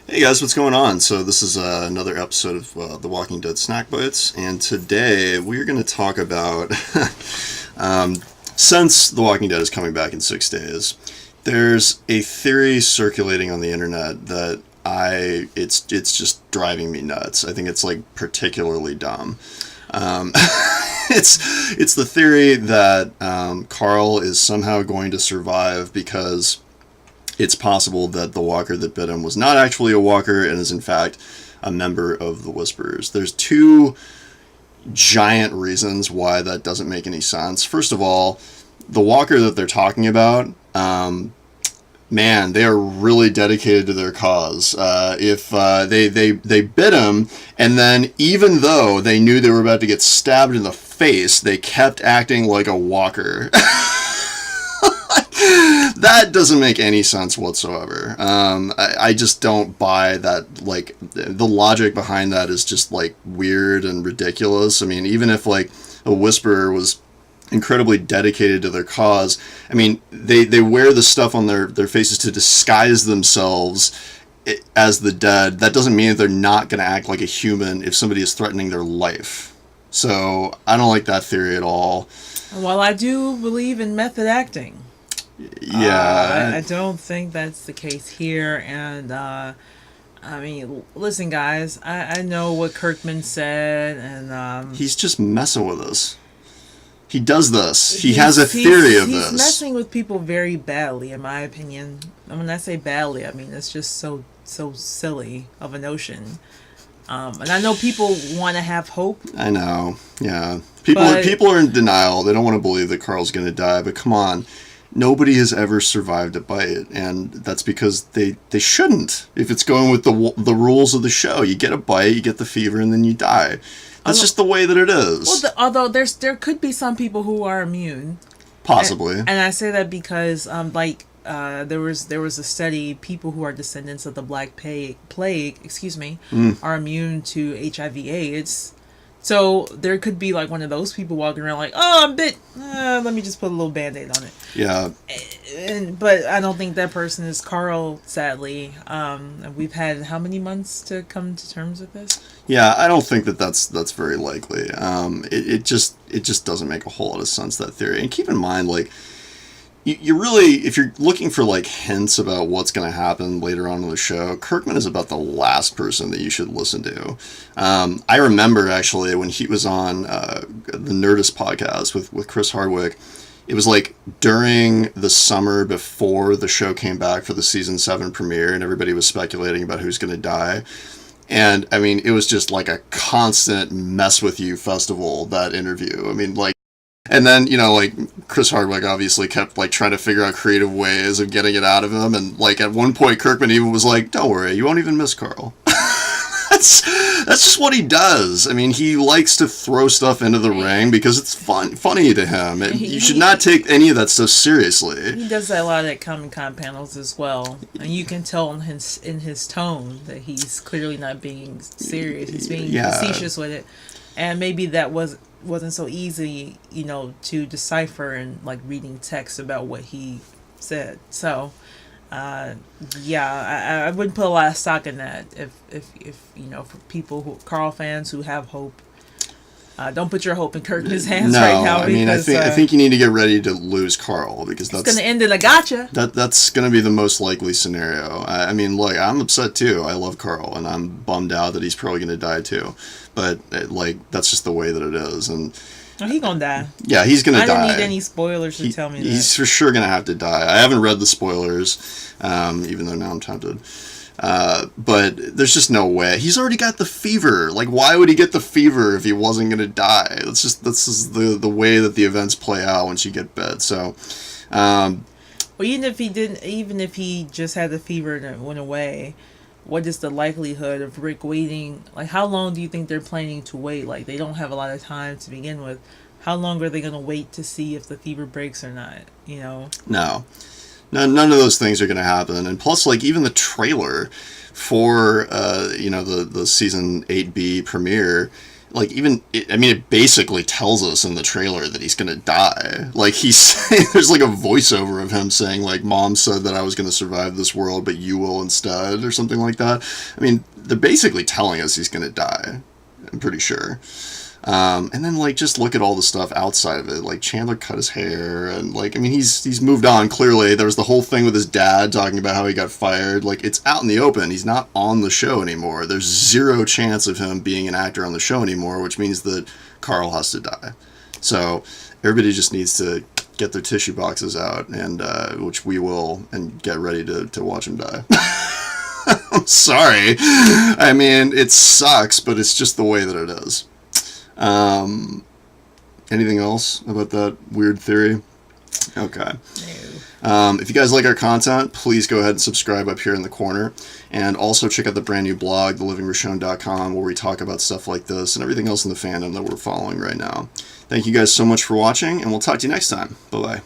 Hey guys, what's going on? So this is another episode of The Walking Dead Snack Bites, and today we're going to talk about um, since The Walking Dead is coming back in 6 days, there's a theory circulating on the internet that it's just driving me nuts. I think it's like particularly dumb. Um, it's the theory that Carl is somehow going to survive because it's possible that the walker that bit him was not actually a walker and is in fact a member of the Whisperers. There's two giant reasons why that doesn't make any sense. First of all, the walker that they're talking about, man, they are really dedicated to their cause. If they bit him, and then even though they knew they were about to get stabbed in the face, they kept acting like a walker. That doesn't make any sense whatsoever. I just don't buy that. Like, the logic behind that is just like weird and ridiculous. I mean, even if like a Whisperer was incredibly dedicated to their cause, I mean, they wear the stuff on their faces to disguise themselves as the dead. That doesn't mean that they're not going to act like a human if somebody is threatening their life. So I don't like that theory at all. Well, I do believe in method acting. Yeah. I don't think that's the case here. And, I mean, listen, guys, I know what Kirkman said, and He's just messing with us. He does this. He has a theory of this. He's messing with people very badly, in my opinion. And when I say badly, I mean it's just so silly of a notion. And I know people want to have hope. I know, yeah. People are in denial. They don't want to believe that Carl's going to die, but come on. Nobody has ever survived a bite, and that's because they shouldn't. If it's going with the rules of the show, you get a bite, you get the fever, and then you die. That's just the way that it is. Well, although there could be some people who are immune, possibly, and I say that because there was a study, people who are descendants of the Black Plague, are immune to HIV/AIDS. So there could be like one of those people walking around like, oh, I'm bit. Let me just put a little Band-Aid on it. Yeah. But I don't think that person is Carl, sadly. We've had how many months to come to terms with this? Yeah, I don't think that's very likely. It just doesn't make a whole lot of sense, that theory. And keep in mind, like, you really, if you're looking for like hints about what's going to happen later on in the show, Kirkman is about the last person that you should listen to. I remember actually when he was on the Nerdist podcast with Chris Hardwick, it was like during the summer before the show came back for the season 7 premiere, and everybody was speculating about who's going to die. And I mean, it was just like a constant mess with you festival, that interview. I mean, like, and then, you know, like, Chris Hardwick obviously kept, like, trying to figure out creative ways of getting it out of him. And, like, at one point, Kirkman even was like, don't worry, you won't even miss Carl. That's just what he does. I mean, he likes to throw stuff into the ring because it's funny to him. You should not take any of that stuff seriously. He does that a lot at Comic-Con panels as well. And you can tell in his tone that he's clearly not being serious. He's being facetious with it. And maybe that wasn't so easy, you know, to decipher and like reading text about what he said. So, I wouldn't put a lot of stock in that. If you know, for people Carl fans who have hope, don't put your hope in Kirkman's hands right now. I mean, I think you need to get ready to lose Carl because that's going to end in a gotcha. That's going to be the most likely scenario. I mean, look, I'm upset too. I love Carl, and I'm bummed out that he's probably going to die too. But like, that's just the way that it is, and. Oh, he's gonna die. Yeah, he's gonna die. I didn't need any spoilers to tell me that. He's for sure gonna have to die. I haven't read the spoilers, even though now I'm tempted. But there's just no way. He's already got the fever. Like, why would he get the fever if he wasn't gonna die? That's just the way that the events play out once you get bit. So, well, even if he just had the fever and it went away, what is the likelihood of Rick waiting? Like, how long do you think they're planning to wait? Like, they don't have a lot of time to begin with. How long are they going to wait to see if the fever breaks or not? You know? No, none of those things are going to happen. And plus, like, even the trailer for, the season 8B premiere, like even I mean, it basically tells us in the trailer that he's gonna die. Like there's like a voiceover of him saying like, "Mom said that I was gonna survive this world, but you will instead," or something like that. I mean, they're basically telling us he's gonna die. I'm pretty sure. And then like just look at all the stuff outside of it. Like Chandler cut his hair, and like I mean he's moved on clearly. There was the whole thing with his dad talking about how he got fired. Like it's out in the open. He's not on the show anymore. There's zero chance of him being an actor on the show anymore, which means that Carl has to die. So everybody just needs to get their tissue boxes out, and which we will, and get ready to watch him die. I'm sorry. I mean, it sucks, but it's just the way that it is. Anything else about that weird theory? Okay. If you guys like our content, please go ahead and subscribe up here in the corner. And also check out the brand new blog, thelivingrishon.com, where we talk about stuff like this and everything else in the fandom that we're following right now. Thank you guys so much for watching, and we'll talk to you next time. Bye-bye.